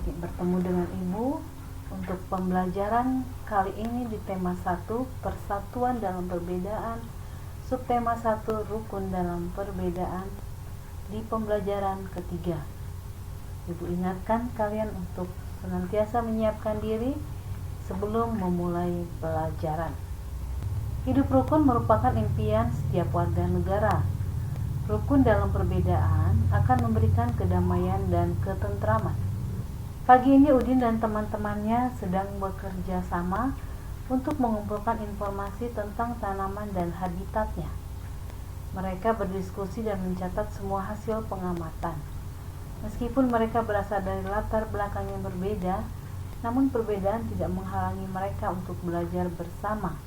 Bertemu dengan Ibu untuk pembelajaran kali ini di tema 1, Persatuan dalam Perbedaan, subtema 1, Rukun dalam Perbedaan, di pembelajaran ketiga. Ibu ingatkan kalian untuk senantiasa menyiapkan diri sebelum memulai pelajaran. Hidup rukun merupakan impian setiap warga negara. Rukun dalam perbedaan akan memberikan kedamaian dan ketentraman. Pagi ini Udin dan teman-temannya sedang bekerja sama untuk mengumpulkan informasi tentang tanaman dan habitatnya. Mereka berdiskusi dan mencatat semua hasil pengamatan. Meskipun mereka berasal dari latar belakang yang berbeda, namun perbedaan tidak menghalangi mereka untuk belajar bersama.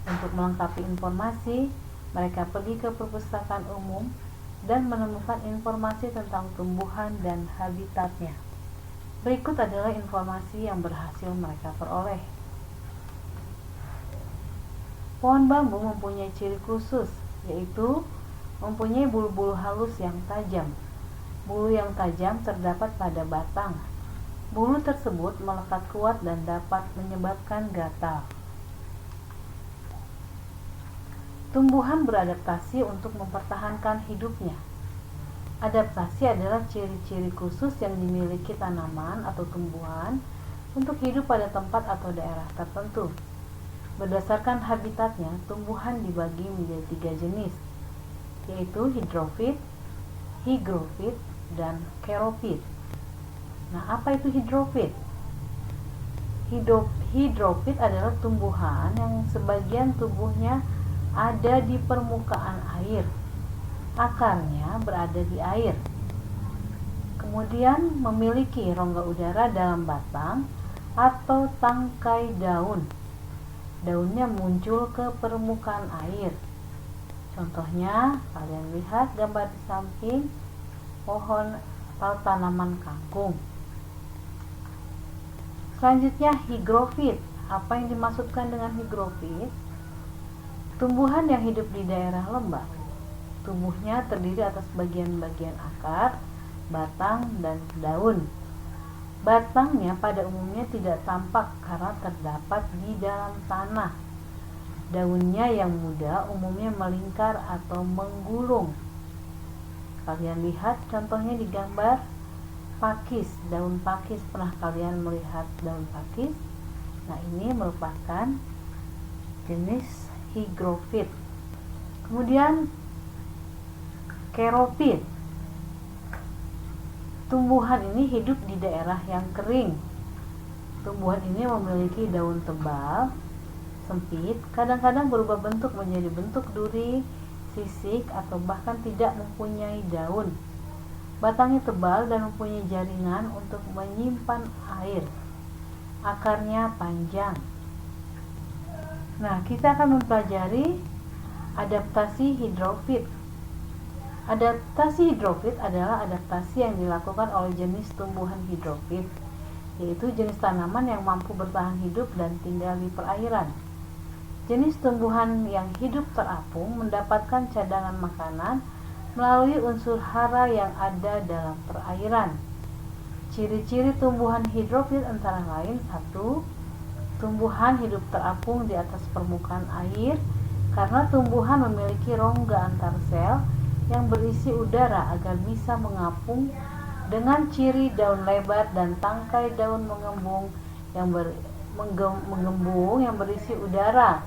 Untuk melengkapi informasi, mereka pergi ke perpustakaan umum dan menemukan informasi tentang tumbuhan dan habitatnya. Berikut adalah informasi yang berhasil mereka peroleh. Pohon bambu mempunyai ciri khusus, yaitu mempunyai bulu-bulu halus yang tajam. Bulu yang tajam terdapat pada batang. Bulu tersebut melekat kuat dan dapat menyebabkan gatal. Tumbuhan beradaptasi untuk mempertahankan hidupnya. Adaptasi adalah ciri-ciri khusus yang dimiliki tanaman atau tumbuhan untuk hidup pada tempat atau daerah tertentu. Berdasarkan habitatnya, tumbuhan dibagi menjadi 3 jenis, yaitu hidrofit, higrofit, dan keropit. Nah, apa itu hidrofit? Hidrofit adalah tumbuhan yang sebagian tubuhnya ada di permukaan air. Akarnya berada di air. Kemudian memiliki rongga udara dalam batang atau tangkai daun. Daunnya muncul ke permukaan air. Contohnya, kalian lihat gambar di samping pohon atau tanaman kangkung. Selanjutnya, higrofit. Apa yang dimaksudkan dengan higrofit? Tumbuhan yang hidup di daerah lembab. Tubuhnya terdiri atas bagian-bagian akar, batang, dan daun. Batangnya pada umumnya tidak tampak karena terdapat di dalam tanah. Daunnya yang muda umumnya melingkar atau menggulung. Kalian lihat contohnya di gambar pakis, daun pakis. Pernah kalian melihat daun pakis? Nah, ini merupakan jenis higrofit. Kemudian keropit. Tumbuhan ini hidup di daerah yang kering. Tumbuhan ini memiliki daun tebal, sempit, kadang-kadang berubah bentuk menjadi bentuk duri, sisik, atau bahkan tidak mempunyai daun. Batangnya tebal dan mempunyai jaringan untuk menyimpan air. Akarnya panjang. Nah, kita akan mempelajari adaptasi hidrofit. Adaptasi hidrofit adalah adaptasi yang dilakukan oleh jenis tumbuhan hidrofit, yaitu jenis tanaman yang mampu bertahan hidup dan tinggal di perairan. Jenis tumbuhan yang hidup terapung mendapatkan cadangan makanan melalui unsur hara yang ada dalam perairan. Ciri-ciri tumbuhan hidrofit antara lain: 1. Tumbuhan hidup terapung di atas permukaan air karena tumbuhan memiliki rongga antar sel yang berisi udara agar bisa mengapung, dengan ciri daun lebar dan tangkai daun mengembung yang berisi udara.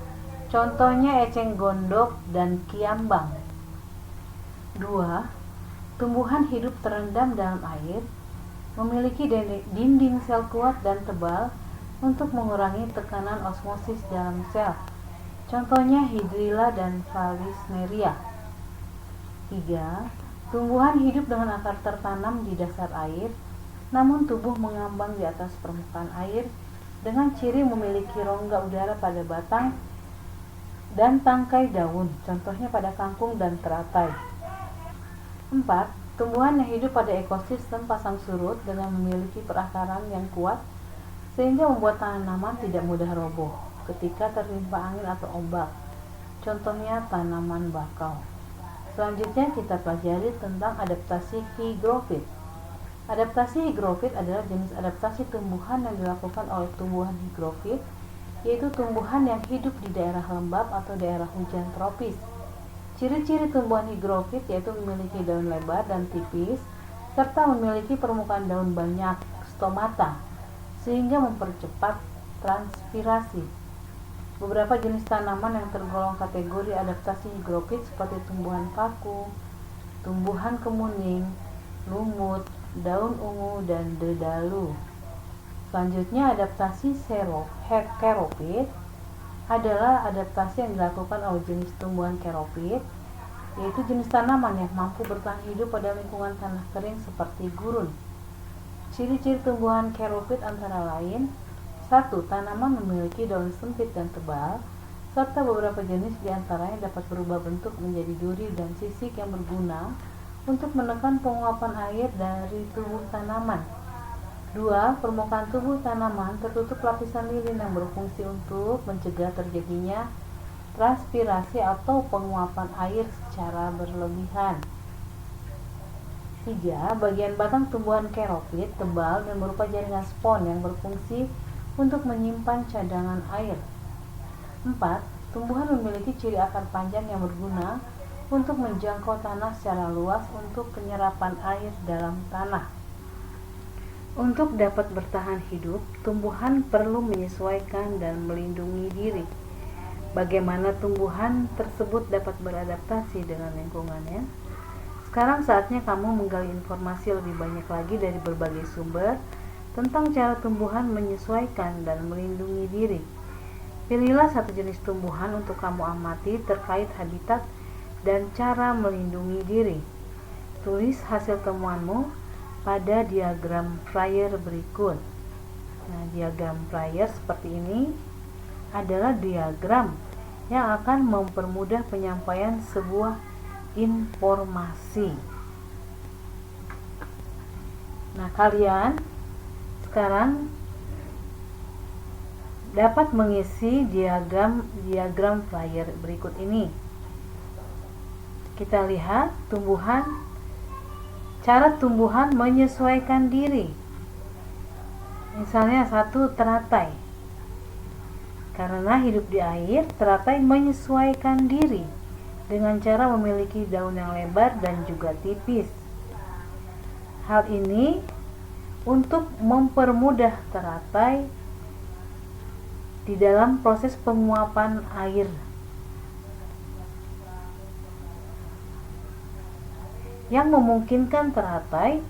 Contohnya eceng gondok dan kiambang. 2. Tumbuhan hidup terendam dalam air, memiliki dinding sel kuat dan tebal untuk mengurangi tekanan osmosis dalam sel. Contohnya hidrilla dan valisneria. 3. Tumbuhan hidup dengan akar tertanam di dasar air, namun tubuh mengambang di atas permukaan air dengan ciri memiliki rongga udara pada batang dan tangkai daun. Contohnya pada kangkung dan teratai. 4. Tumbuhan yang hidup pada ekosistem pasang surut dengan memiliki perakaran yang kuat sehingga membuat tanaman tidak mudah roboh ketika tertimpa angin atau ombak. Contohnya tanaman bakau. Selanjutnya kita pelajari tentang adaptasi higrofit. Adaptasi higrofit adalah jenis adaptasi tumbuhan yang dilakukan oleh tumbuhan higrofit, yaitu tumbuhan yang hidup di daerah lembab atau daerah hujan tropis. Ciri-ciri tumbuhan higrofit yaitu memiliki daun lebar dan tipis, serta memiliki permukaan daun banyak stomata, sehingga mempercepat transpirasi. Beberapa jenis tanaman yang tergolong kategori adaptasi higrofit seperti tumbuhan paku, tumbuhan kemuning, lumut, daun ungu, dan dedalu. Selanjutnya, adaptasi keropit adalah adaptasi yang dilakukan oleh jenis tumbuhan keropit, yaitu jenis tanaman yang mampu bertahan hidup pada lingkungan tanah kering seperti gurun. Ciri-ciri tumbuhan keropit antara lain: 1. Tanaman memiliki daun sempit dan tebal, serta beberapa jenis diantaranya dapat berubah bentuk menjadi duri dan sisik yang berguna untuk menekan penguapan air dari tubuh tanaman. 2. Permukaan tubuh tanaman tertutup lapisan lilin yang berfungsi untuk mencegah terjadinya transpirasi atau penguapan air secara berlebihan. 3. Bagian batang tumbuhan keropit tebal dan berupa jaringan spon yang berfungsi untuk menyimpan cadangan air. 4. Tumbuhan memiliki ciri akar panjang yang berguna untuk menjangkau tanah secara luas untuk penyerapan air dalam tanah. Untuk dapat bertahan hidup, tumbuhan perlu menyesuaikan dan melindungi diri. Bagaimana tumbuhan tersebut dapat beradaptasi dengan lingkungannya? Sekarang saatnya kamu menggali informasi lebih banyak lagi dari berbagai sumber tentang cara tumbuhan menyesuaikan dan melindungi diri. Pilihlah satu jenis tumbuhan untuk kamu amati terkait habitat dan cara melindungi diri. Tulis hasil temuanmu pada diagram Fryer berikut. Nah, diagram Fryer seperti ini adalah diagram yang akan mempermudah penyampaian sebuah informasi. Nah, kalian sekarang dapat mengisi diagram Fryer berikut ini. Kita lihat cara tumbuhan menyesuaikan diri. Misalnya 1. Teratai. Karena hidup di air, teratai menyesuaikan diri dengan cara memiliki daun yang lebar dan juga tipis. Hal ini untuk mempermudah teratai di dalam proses penguapan air, yang memungkinkan teratai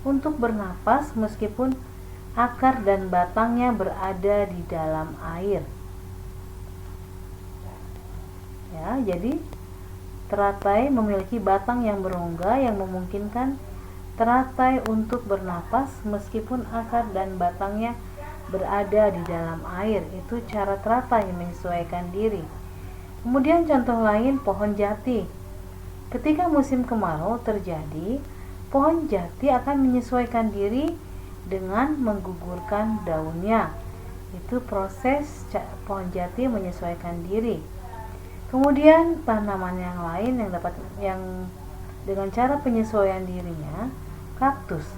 untuk bernapas meskipun akar dan batangnya berada di dalam air. Ya, jadi teratai memiliki batang yang berongga yang memungkinkan teratai untuk bernapas meskipun akar dan batangnya berada di dalam air. Itu cara teratai menyesuaikan diri. Kemudian contoh lain, pohon jati. Ketika musim kemarau terjadi, pohon jati akan menyesuaikan diri dengan menggugurkan daunnya. Itu proses pohon jati menyesuaikan diri. Kemudian tanaman yang lain yang dengan cara penyesuaian dirinya, kaktus.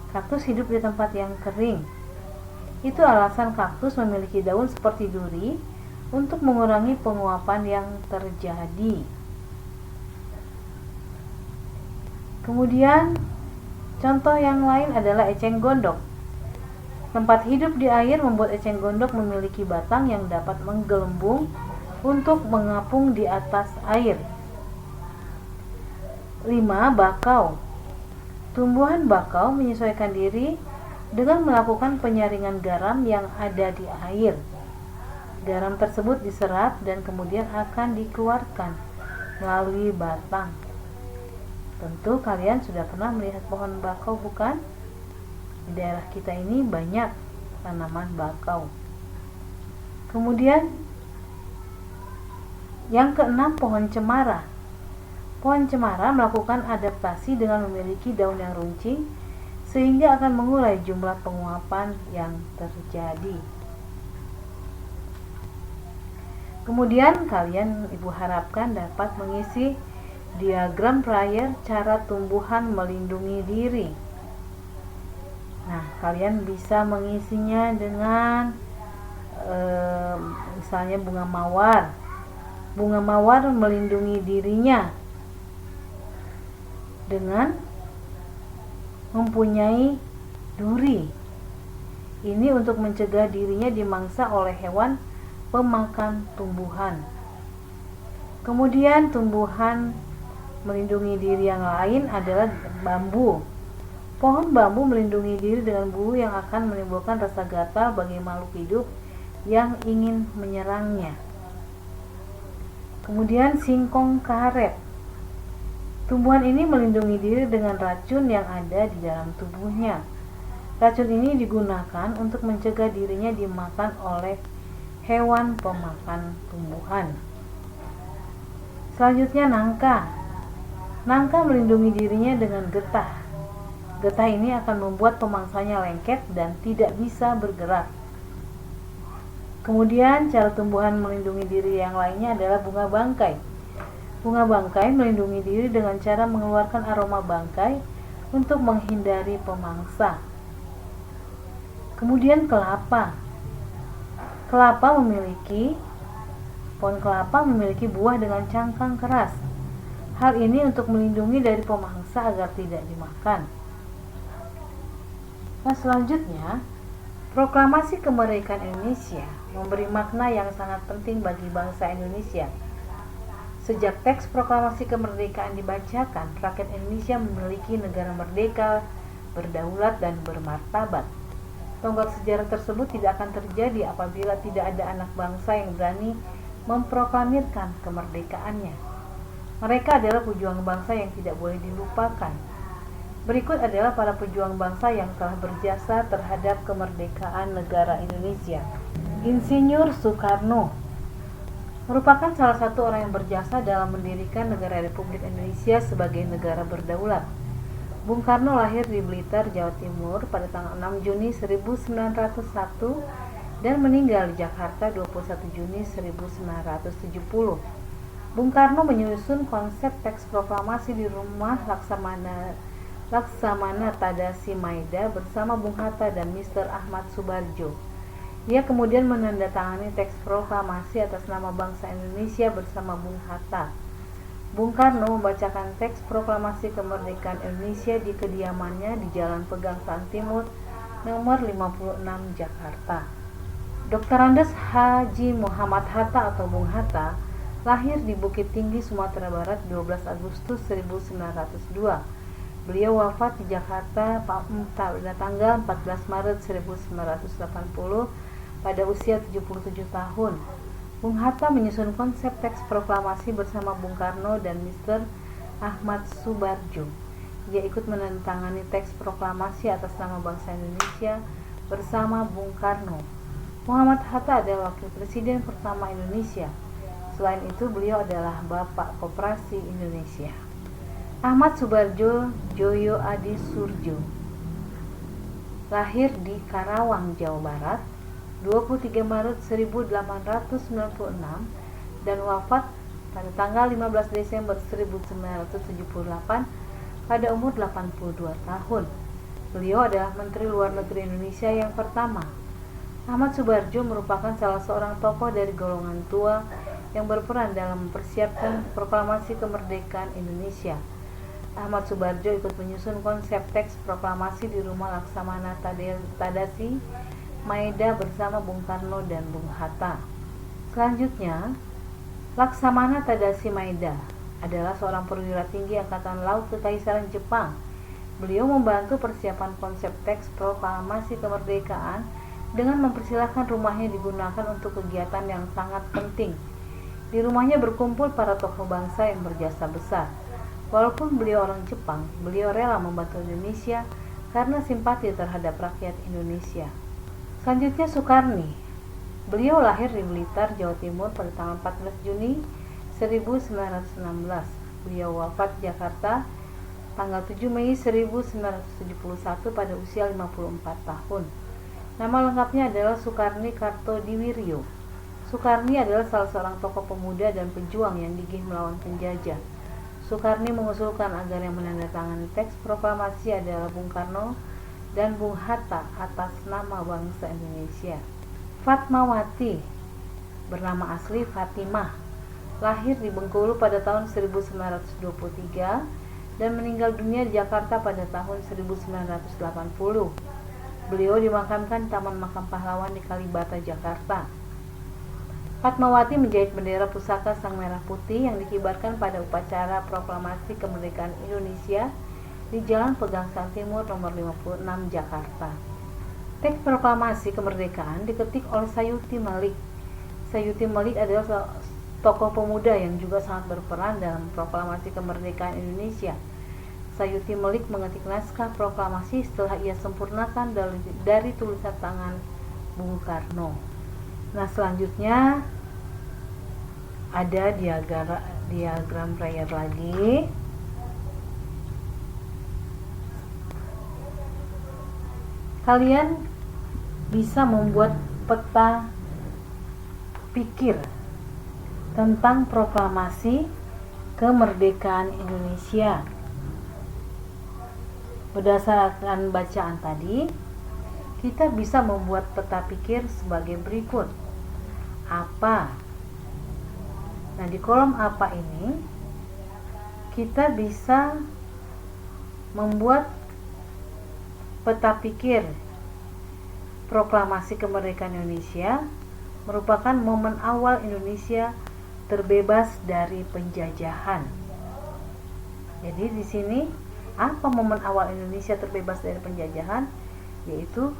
Kaktus hidup di tempat yang kering. Itu alasan kaktus memiliki daun seperti duri untuk mengurangi penguapan yang terjadi. Kemudian contoh yang lain adalah eceng gondok. Tempat hidup di air membuat eceng gondok memiliki batang yang dapat menggelembung untuk mengapung di atas air. 5. Bakau. Tumbuhan bakau menyesuaikan diri dengan melakukan penyaringan garam yang ada di air. Garam tersebut diserap dan kemudian akan dikeluarkan melalui batang. Tentu kalian sudah pernah melihat pohon bakau, bukan? Di daerah kita ini banyak tanaman bakau. Kemudian yang keenam, pohon cemara. Pohon cemara melakukan adaptasi dengan memiliki daun yang runcing sehingga akan mengurai jumlah penguapan yang terjadi. Kemudian kalian ibu harapkan dapat mengisi diagram Fryer cara tumbuhan melindungi diri. Nah, kalian bisa mengisinya dengan misalnya bunga mawar. Bunga mawar melindungi dirinya dengan mempunyai duri. Ini untuk mencegah dirinya dimangsa oleh hewan pemakan tumbuhan. Kemudian tumbuhan melindungi diri yang lain adalah bambu. Pohon bambu melindungi diri dengan bulu yang akan menimbulkan rasa gatal bagi makhluk hidup yang ingin menyerangnya. Kemudian singkong karet. Tumbuhan ini melindungi diri dengan racun yang ada di dalam tubuhnya. Racun ini digunakan untuk mencegah dirinya dimakan oleh hewan pemakan tumbuhan. Selanjutnya nangka. Nangka melindungi dirinya dengan getah. Getah ini akan membuat pemangsanya lengket dan tidak bisa bergerak. Kemudian cara tumbuhan melindungi diri yang lainnya adalah bunga bangkai. Bunga bangkai melindungi diri dengan cara mengeluarkan aroma bangkai untuk menghindari pemangsa. Kemudian kelapa. Pohon kelapa memiliki buah dengan cangkang keras. Hal ini untuk melindungi dari pemangsa agar tidak dimakan. Nah, selanjutnya, proklamasi kemerdekaan Indonesia memberi makna yang sangat penting bagi bangsa Indonesia. Sejak teks proklamasi kemerdekaan dibacakan, rakyat Indonesia memiliki negara merdeka, berdaulat, dan bermartabat. Tonggak sejarah tersebut tidak akan terjadi apabila tidak ada anak bangsa yang berani memproklamirkan kemerdekaannya. Mereka adalah pejuang bangsa yang tidak boleh dilupakan. Berikut adalah para pejuang bangsa yang telah berjasa terhadap kemerdekaan negara Indonesia. Insinyur Soekarno merupakan salah satu orang yang berjasa dalam mendirikan negara Republik Indonesia sebagai negara berdaulat. Bung Karno lahir di Blitar, Jawa Timur pada tanggal 6 Juni 1901 dan meninggal di Jakarta 21 Juni 1970. Bung Karno menyusun konsep teks proklamasi di rumah Laksamana Tadasi Maeda bersama Bung Hatta dan Mr. Ahmad Subarjo. Dia kemudian menandatangani teks proklamasi atas nama bangsa Indonesia bersama Bung Hatta. Bung Karno membacakan teks proklamasi kemerdekaan Indonesia di kediamannya di Jalan Pegangsaan Timur nomor 56 Jakarta. Dr. Andes Haji Muhammad Hatta atau Bung Hatta lahir di Bukit Tinggi, Sumatera Barat 12 Agustus 1902. Beliau wafat di Jakarta pada tanggal 14 Maret 1980 pada usia 77 tahun. Bung Hatta menyusun konsep teks proklamasi bersama Bung Karno dan Mr. Ahmad Subarjo. Dia ikut menandatangani teks proklamasi atas nama bangsa Indonesia bersama Bung Karno. Muhammad Hatta adalah wakil presiden pertama Indonesia. Selain itu, beliau adalah Bapak Koperasi Indonesia. Ahmad Subarjo Joyo Adi Surjo lahir di Karawang, Jawa Barat 23 Maret 1896 dan wafat pada tanggal 15 Desember 1978 pada umur 82 tahun. Beliau adalah Menteri Luar Negeri Indonesia yang pertama. Ahmad Subarjo merupakan salah seorang tokoh dari golongan tua yang berperan dalam mempersiapkan proklamasi kemerdekaan Indonesia. Ahmad Subarjo ikut menyusun konsep teks proklamasi di rumah Laksamana Tadasi Maeda bersama Bung Karno dan Bung Hatta. Selanjutnya, Laksamana Tadasi Maeda adalah seorang perwira tinggi Angkatan Laut Kekaisaran Jepang. Beliau membantu persiapan konsep teks proklamasi kemerdekaan dengan mempersilahkan rumahnya digunakan untuk kegiatan yang sangat penting. Di rumahnya berkumpul para tokoh bangsa yang berjasa besar. Walaupun beliau orang Jepang, beliau rela membantu Indonesia karena simpati terhadap rakyat Indonesia. Selanjutnya Soekarni. Beliau lahir di Blitar, Jawa Timur pada tanggal 14 Juni 1916. Beliau wafat di Jakarta tanggal 7 Mei 1971 pada usia 54 tahun. Nama lengkapnya adalah Soekarni Kartodiwiryo. Soekarni adalah salah seorang tokoh pemuda dan pejuang yang gigih melawan penjajah. Soekarni mengusulkan agar yang menandatangani teks proklamasi adalah Bung Karno dan Bung Hatta atas nama bangsa Indonesia. Fatmawati, bernama asli Fatimah, lahir di Bengkulu pada tahun 1923 dan meninggal dunia di Jakarta pada tahun 1980. Beliau dimakamkan di Taman Makam Pahlawan di Kalibata, Jakarta. Fatmawati menjahit bendera pusaka Sang Merah Putih yang dikibarkan pada upacara proklamasi kemerdekaan Indonesia di Jalan Pegangsaan Timur nomor 56, Jakarta. Teks proklamasi kemerdekaan diketik oleh Sayuti Malik. Sayuti Malik adalah tokoh pemuda yang juga sangat berperan dalam proklamasi kemerdekaan Indonesia. Sayuti Malik mengetik naskah proklamasi setelah ia sempurnakan dari tulisan tangan Bung Karno. Nah, selanjutnya ada diagram prayer lagi. Kalian bisa membuat peta pikir tentang proklamasi kemerdekaan Indonesia. Berdasarkan bacaan tadi, kita bisa membuat peta pikir sebagai berikut. Apa? Nah, di kolom apa ini kita bisa membuat peta pikir proklamasi kemerdekaan Indonesia merupakan momen awal Indonesia terbebas dari penjajahan. Jadi di sini apa momen awal Indonesia terbebas dari penjajahan? Yaitu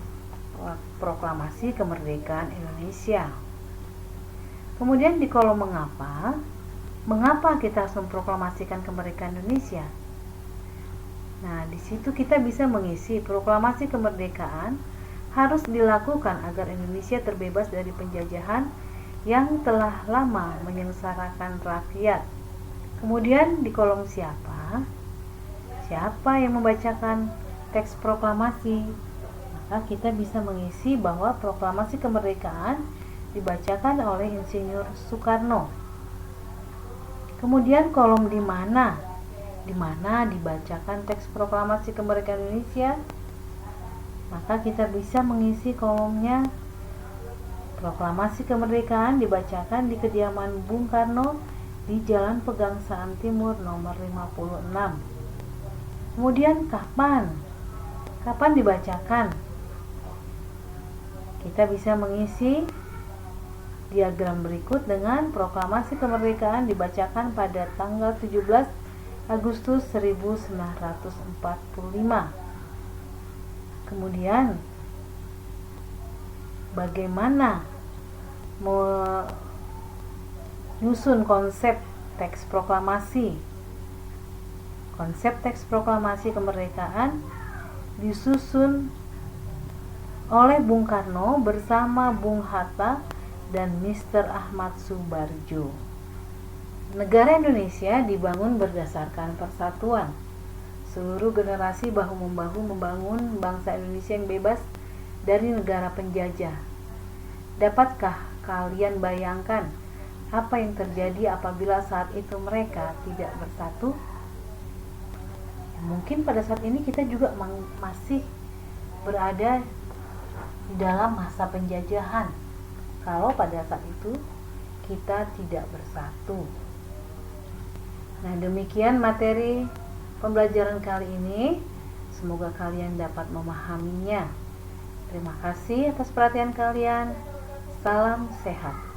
proklamasi kemerdekaan Indonesia. Kemudian di kolom mengapa kita harus memproklamasikan kemerdekaan Indonesia? Nah, di situ kita bisa mengisi proklamasi kemerdekaan harus dilakukan agar Indonesia terbebas dari penjajahan yang telah lama menyengsarakan rakyat. Kemudian di kolom siapa yang membacakan teks proklamasi? Maka kita bisa mengisi bahwa proklamasi kemerdekaan dibacakan oleh Insinyur Soekarno. Kemudian kolom di mana dibacakan teks proklamasi kemerdekaan Indonesia? Maka kita bisa mengisi kolomnya proklamasi kemerdekaan dibacakan di kediaman Bung Karno di Jalan Pegangsaan Timur nomor 56. Kemudian kapan dibacakan? Kita bisa mengisi diagram berikut dengan proklamasi kemerdekaan dibacakan pada tanggal 17 Agustus 1945. Kemudian bagaimana menyusun konsep teks proklamasi? Konsep teks proklamasi kemerdekaan disusun oleh Bung Karno bersama Bung Hatta dan Mr. Ahmad Subarjo. Negara Indonesia dibangun berdasarkan persatuan. Seluruh generasi bahu-membahu membangun bangsa Indonesia yang bebas dari negara penjajah. Dapatkah kalian bayangkan apa yang terjadi apabila saat itu mereka tidak bersatu? Mungkin pada saat ini kita juga masih berada di dalam masa penjajahan. Kalau pada saat itu kita tidak bersatu. Nah, demikian materi pembelajaran kali ini. Semoga kalian dapat memahaminya. Terima kasih atas perhatian kalian. Salam sehat.